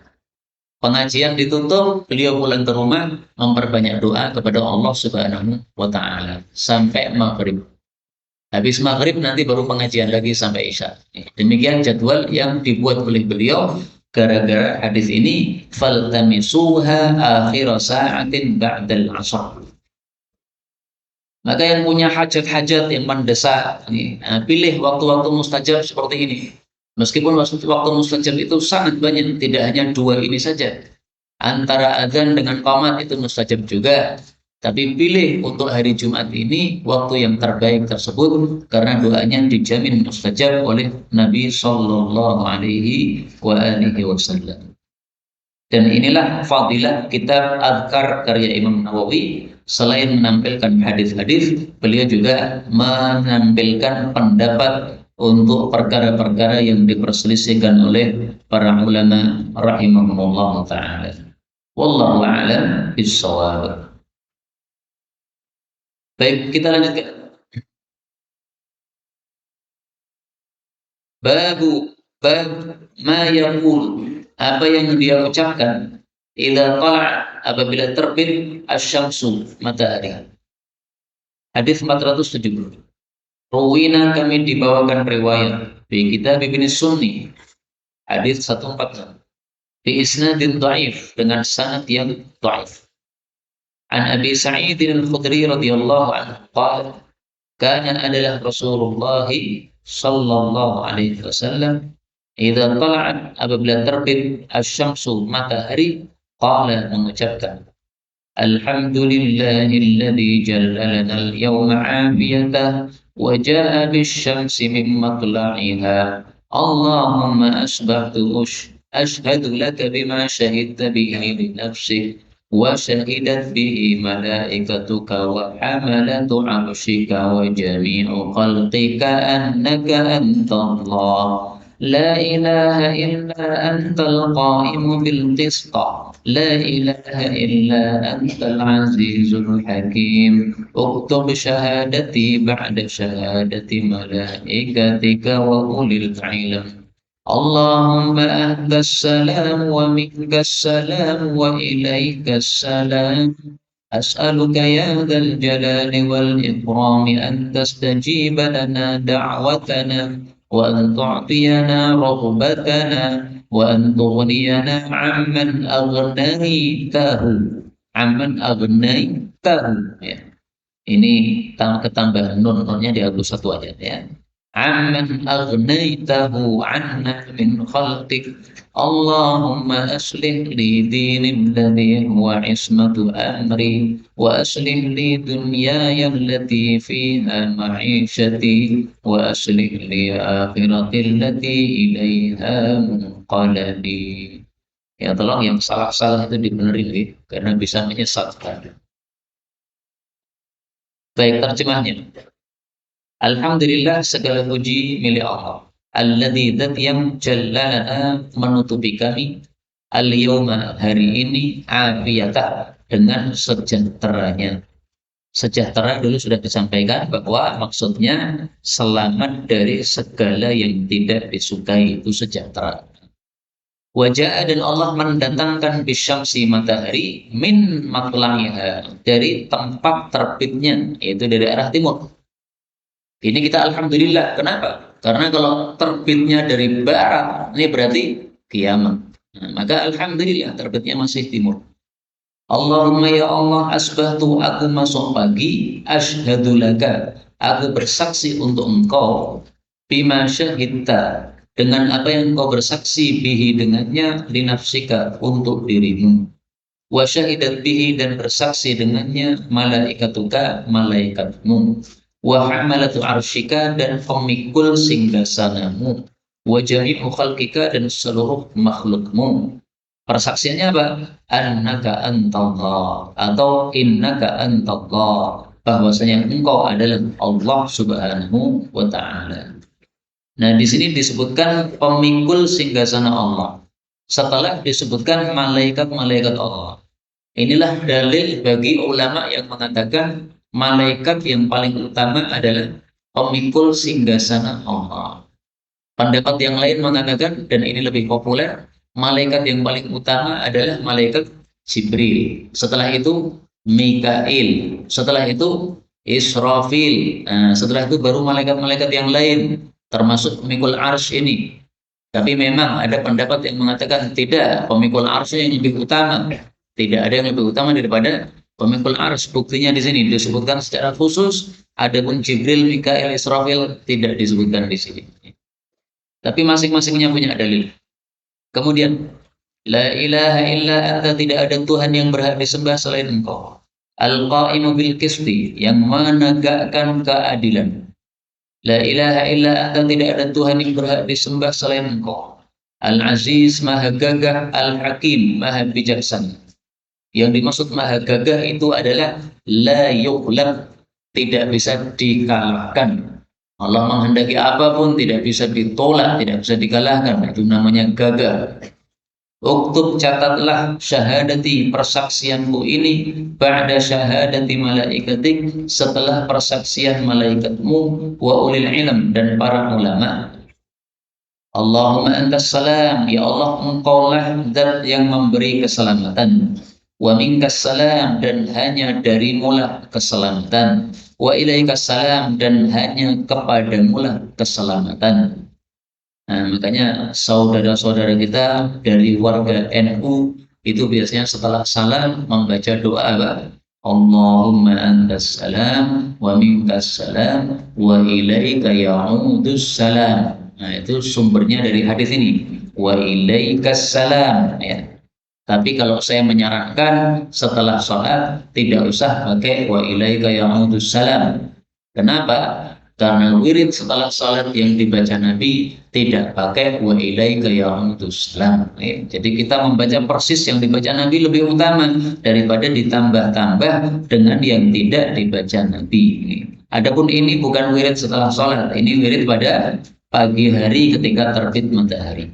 A: pengajian ditutup, beliau pulang ke rumah memperbanyak doa kepada Allah Subhanahu wa taala sampai maghrib. Habis maghrib nanti baru pengajian lagi sampai isya. Demikian jadwal yang dibuat oleh beliau gara-gara hadis ini, faltamisuha akhir sa'atin ba'dal 'ashr. Maka yang punya hajat-hajat yang mendesak, pilih waktu-waktu mustajab seperti ini. Meskipun waktu mustajab itu sangat banyak, tidak hanya dua ini saja. Antara azan dengan qamat itu mustajab juga. Tapi pilih untuk hari Jumat ini waktu yang terbaik tersebut, karena doanya dijamin mustajab oleh Nabi Sallallahu Alaihi Wasallam. Dan inilah fadilah kitab Adhkar karya Imam Nawawi. Selain menampilkan hadis-hadis, beliau juga menampilkan pendapat untuk perkara-perkara yang diperselisihkan oleh para ulama rahimahumullah ta'ala. Wallahu a'lam bishawab. Baik, kita lanjutkan. Bab ma yaqul, apa yang dia ucapkan idza tala, apabila terbit asyamsu, matahari. Hadis 470. Ruwina, kami dibawakan riwayat di kitab Ibnu Sunni, hadis 146, bi isnadin dhaif, dengan sanad yang dhaif. An Abi Sa'id al-Khudri radhiyallahu anhu qala, kana adalah Rasulullah sallallahu alaihi wasallam idza tala'at, apabila terbit asyamsu, matahari, qala, mengucapkan, alhamdulillahilladzi jallalana al-yawma 'afiyatan wa jaa'a bisyamsi min matla'iha, Allahumma asbahtu ashhadu laka bima shahidta bihi li nafsik wa shahidat bihi malaikatuka wa hamalatu 'arsyika wa jami'u khalqika annaka anta Allah لا إله إلا أنت القائم بالقسط لا إله إلا أنت العزيز الحكيم اكتب شهادتي بعد شهادة ملائكتك وأولي العلم اللهم أنت السلام ومنك السلام وإليك السلام أسألك يا ذا الجلال والإكرام أن تستجيب لنا دعوتنا وأن تعطينا رغبتنا وأن تغنينا عمن أغنيته ya. Ini ketambahan nunnya dihapus satu aja ya. Amman aghnaytahu anna min khalqik Allahumma aslih li dini alladhi huwa ismatu amri wa aslih li dunyaya allati fiha ma'ishati wa aslih li akhirati allati ilaiha munqaladi. Ya tolong yang salah-salah itu dibenerin ya, karena bisa menyesatkan. Baik terjemahnya. Alhamdulillah segala puji milik Allah. Alladzi dzat yang jallana menutupi kami al-yauma hari ini afiyatah dengan sejahteranya. Sejahtera dulu sudah disampaikan bahwa maksudnya selamat dari segala yang tidak disukai, itu sejahtera. Wajah dan Allah mendatangkan bisyamsi matahari min matla'iha dari tempat terbitnya, yaitu dari arah timur. Ini kita alhamdulillah. Kenapa? Karena kalau terbitnya dari barat, ini berarti kiamat. Nah, maka alhamdulillah terbitnya masih timur. Allahumma ya Allah asbahtu aku masuk pagi asyhadu laka aku bersaksi untuk engkau bima syahidta dengan apa yang engkau bersaksi bihi dengannya linafsika untuk dirimu wa syahidat bihi dan bersaksi dengannya malaikatuka malaikatmu wa hamalatu arsyika dan pemikul singgasanamu wa jami'u khalqika dan seluruh makhlukmu. Persaksiannya apa? Annaka antallah atau innaka antallah, bahwasanya engkau adalah Allah Subhanahu wa taala. Nah, di sini disebutkan pemikul singgasana Allah. Setelah disebutkan malaikat-malaikat Allah. Inilah dalil bagi ulama yang mengatakan malaikat yang paling utama adalah pemikul singgasana Allah. Pendapat yang lain mengatakan, dan ini lebih populer, malaikat yang paling utama adalah malaikat Jibril. Setelah itu Mikail. Setelah itu Israfil. Nah, setelah itu baru malaikat-malaikat yang lain, termasuk pemikul arsy ini. Tapi memang ada pendapat yang mengatakan tidak, pemikul arsy yang lebih utama. Tidak ada yang lebih utama daripada pemikul arsy. Buktinya di sini disebutkan secara khusus. Adapun Jibril, Mikail, Israfil tidak disebutkan di sini. Tapi masing-masingnya punya dalil. Kemudian, la ilaha illa anta, tidak ada Tuhan yang berhak disembah selain engkau. Al-qa'imu bil qisti, yang menegakkan keadilan. La ilaha illa anta, tidak ada Tuhan yang berhak disembah selain engkau. Al-aziz, maha gagah, al-hakim, maha bijaksana. Yang dimaksud maha gagah itu adalah la yughlab, tidak bisa dikalahkan. Allah menghendaki apapun tidak bisa ditolak, tidak bisa dikalahkan. Itu namanya gagah. Uktub, catatlah syahadati, persaksianku ini ba'da syahadati malaikatik, setelah persaksian malaikatmu wa ulil ilm dan para ulama. Allahumma antas salam, ya Allah engkaulah zat yang memberi keselamatan. Wa minkas salam, dan hanya darimulah keselamatan. Wa ilaikas salam, dan hanya kepadamulah keselamatan. Nah, makanya saudara-saudara kita dari warga NU itu biasanya setelah salam membaca doa apa? Allahumma antas salam wa minkas salam wa ilaika ya'udus salam. Nah, itu sumbernya dari hadis ini. Wa ilaikas salam ya. Tapi kalau saya menyarankan setelah sholat tidak usah pakai wa ilaika ya'udus salam. Kenapa? Karena wirid setelah sholat yang dibaca Nabi tidak pakai wa ilaika ya'udus salam. Jadi kita membaca persis yang dibaca Nabi lebih utama daripada ditambah-tambah dengan yang tidak dibaca Nabi. Adapun ini bukan wirid setelah sholat, ini wirid pada pagi hari ketika terbit matahari.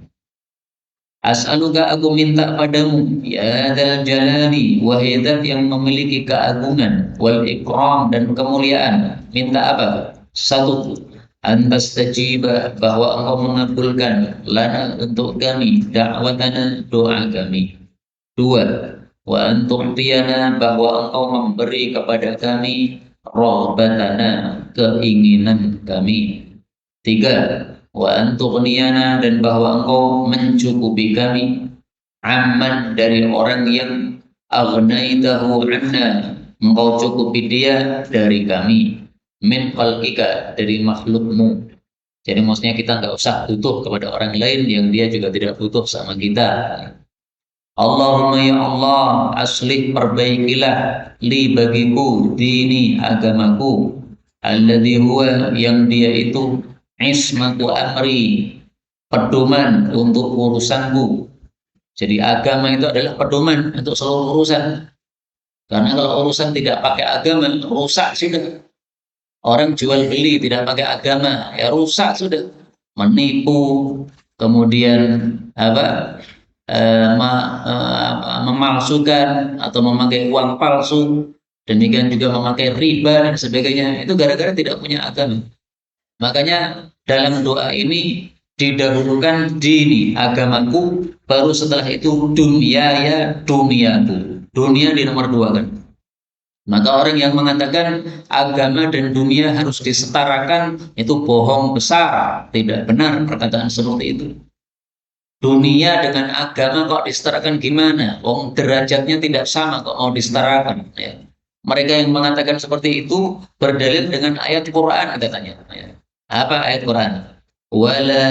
A: As'aluka, aku minta padamu, ya dzal jalali, wahai zat yang memiliki keagungan, wal ikram dan kemuliaan. Minta apa? Satu, antas tajiba, bahwa engkau mengabulkan lana untuk kami, da'watana, doa kami. Dua, wa antu'tiyana, bahwa engkau memberi kepada kami rohbatana, keinginan kami. Tiga, wa antughniyana, dan bahwa engkau mencukupi kami amman, dari orang yang aghnaytahu anna, engkau cukupi dia dari kami, min khalqika, dari makhlukmu. Jadi maksudnya kita nggak usah butuh kepada orang lain yang dia juga tidak butuh sama kita. Allahumma ya Allah, aslih, perbaikilah, li bagiku, dini, agamaku, alladhi huwa, yang dia itu ismatu amri, pedoman untuk urusanku. Jadi agama itu adalah pedoman untuk seluruh urusan. Karena kalau urusan tidak pakai agama, rusak sudah. Orang jual beli tidak pakai agama, ya rusak sudah. Menipu, kemudian apa? Memalsukan atau memakai uang palsu, demikian juga memakai riba dan sebagainya. Itu gara-gara tidak punya agama. Makanya dalam doa ini didahulukan dini, agamaku, baru setelah itu dunia, ya duniaku. Dunia di nomor dua kan. Maka orang yang mengatakan agama dan dunia harus disetarakan itu bohong besar, tidak benar perkataan seperti itu. Dunia dengan agama kok disetarakan gimana? Derajatnya tidak sama kok mau disetarakan. Ya. Mereka yang mengatakan seperti itu berdalil dengan ayat Quran katanya. Ya. Apa ayat Quran? Wala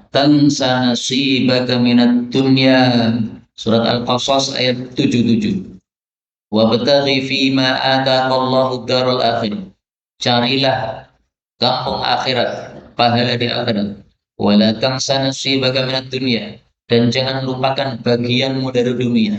A: tansa nasibaka minad dunya. Surat Al-Qasas ayat 77. Wabtaghi fima ataqallahu darul akhir. Carilah kampung akhirat, pahala di akhirat. Wala tansa nasibaka minad dunya, dan jangan lupakan bagianmu dari dunia.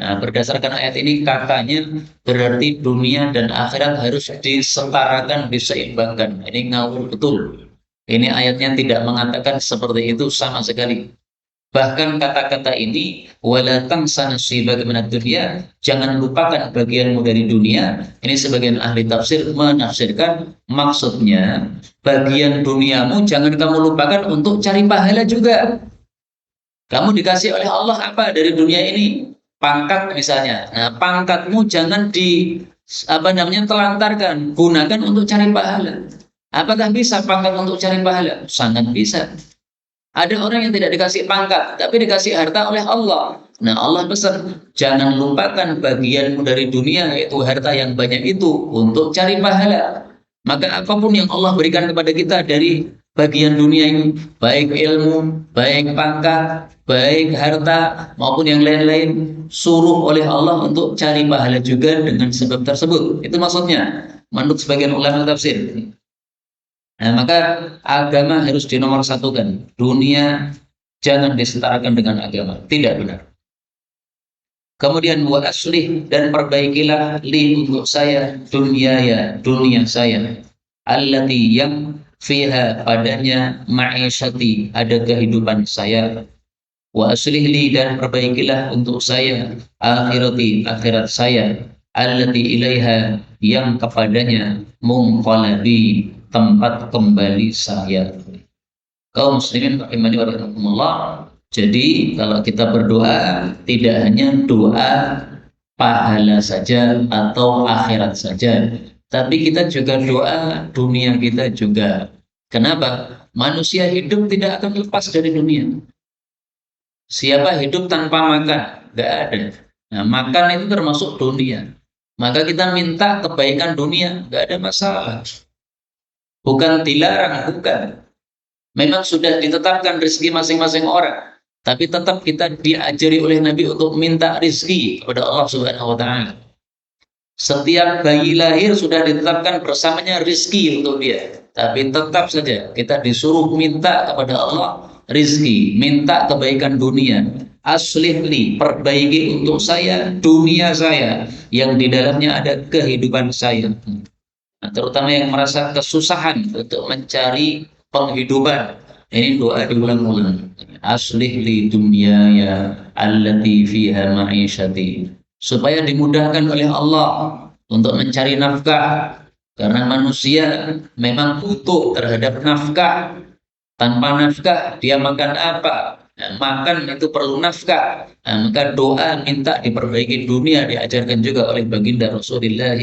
A: Nah, berdasarkan ayat ini katanya berarti dunia dan akhirat harus disetarakan, diseimbangkan. Ini ngawur betul. Ini ayatnya tidak mengatakan seperti itu sama sekali. Bahkan kata-kata ini, wala tansa nasibaka minad dunya, jangan lupakan bagianmu dari dunia. Ini sebagian ahli tafsir menafsirkan maksudnya bagian duniamu jangan kamu lupakan untuk cari pahala juga. Kamu dikasih oleh Allah apa dari dunia ini? Pangkat misalnya. Nah, pangkatmu jangan telantarkan, gunakan untuk cari pahala. Apakah bisa pangkat untuk cari pahala? Sangat bisa. Ada orang yang tidak dikasih pangkat, tapi dikasih harta oleh Allah. Nah, Allah pesan, jangan lupakan bagianmu dari dunia, yaitu harta yang banyak itu, untuk cari pahala. Maka apapun yang Allah berikan kepada kita dari bagian dunia ini, baik ilmu, baik pangkat, baik harta, maupun yang lain-lain, suruh oleh Allah untuk cari pahala juga dengan sebab tersebut. Itu maksudnya, menurut sebagian ulama tafsir. Nah, maka agama harus dinomorsatukan. Dunia jangan disetarakan dengan agama. Tidak benar. Kemudian wa aslih, dan perbaikilah li untuk saya dunia saya. Allati, yang fiha padanya ma'isyati, ada kehidupan saya. Wa aslih li, dan perbaikilah untuk saya akhirati, akhirat saya. Allati ilaiha, yang kepadanya munqalabi, tempat kembali saya. Kaum muslimin rahimani wa rahimakumullah. Jadi kalau kita berdoa tidak hanya doa pahala saja atau akhirat saja, tapi kita juga doa dunia kita juga. Kenapa? Manusia hidup tidak akan lepas dari dunia. Siapa hidup tanpa makan? Tidak ada. Nah, makan itu termasuk dunia. Maka kita minta kebaikan dunia, tidak ada masalah. Bukan dilarang, bukan. Memang sudah ditetapkan rezeki masing-masing orang. Tapi tetap kita diajari oleh Nabi untuk minta rezeki kepada Allah Subhanahu wa Ta'ala. Setiap bayi lahir sudah ditetapkan bersamanya rezeki untuk dia. Tapi tetap saja kita disuruh minta kepada Allah rezeki, minta kebaikan dunia. Aslihli, perbaiki untuk saya dunia saya, yang di dalamnya ada kehidupan saya. Nah, terutama yang merasa kesusahan untuk mencari penghidupan. Ini doa diulang-ulang. Aslih li dunyaya allati fiha ma'isyati. Supaya dimudahkan oleh Allah untuk mencari nafkah. Karena manusia memang butuh terhadap nafkah. Tanpa nafkah dia makan apa? Nah, makan itu perlu nafkah. Nah, maka doa minta diperbaiki dunia diajarkan juga oleh baginda Rasulullah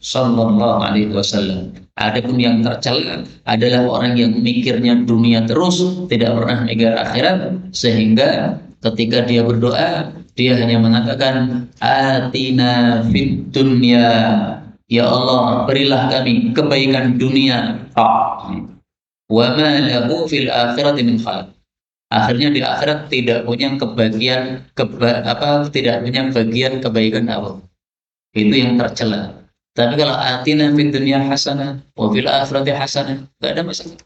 A: Sallallahu Alaihi Wasallam. Adapun yang tercela adalah orang yang mikirnya dunia terus, tidak pernah mikir akhirat, sehingga ketika dia berdoa dia hanya mengatakan atina fid dunya, ya Allah berilah kami kebaikan dunia. Wa ma lahu fil akhirati min khalaq. Akhirnya di akhirat tidak punya kebagian tidak punya bagian kebaikan apa. Itu yang tercela. Tapi kalau atina fid dunya hasanah wa fil akhirati hasanah, enggak ada masalah.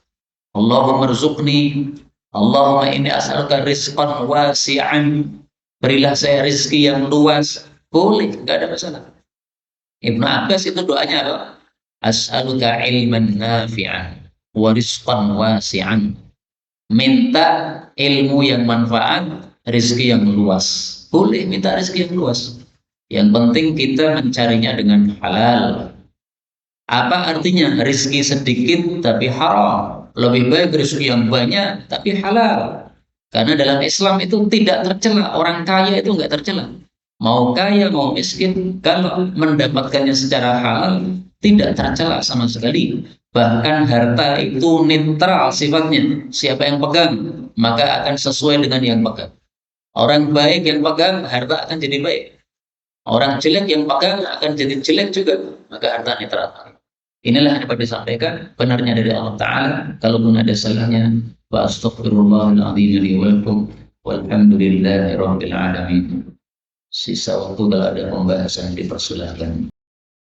A: Allahumma rzuqni, Allahumma inni as'aluka rizqan wasi'an. Berilah saya rezeki yang luas. Boleh, enggak ada masalah. Ibnu Abbas itu doanya apa? As'aluka ilman nafi'an wa rizqan wasi'an. Minta ilmu yang manfaat, rezeki yang luas. Boleh minta rezeki yang luas. Yang penting kita mencarinya dengan halal. Apa artinya rezeki sedikit tapi haram? Lebih baik rezeki yang banyak tapi halal. Karena dalam Islam itu tidak tercela. Orang kaya itu nggak tercela. Mau kaya mau miskin, kalau mendapatkannya secara halal tidak tercela sama sekali. Bahkan harta itu netral sifatnya. Siapa yang pegang maka akan sesuai dengan yang pegang. Orang baik yang pegang harta akan jadi baik. Orang jelek yang pegang akan jadi jelek juga. Maka harta netral. Inilah yang dapat disampaikan, benarnya dari Allah Ta'ala. Kalaupun ada salahnya, wa astaghfirullahaladzim li wa lakum walhamdulillahi rabbil alamin. Sisa waktu kalau ada pembahasan dipersilahkan.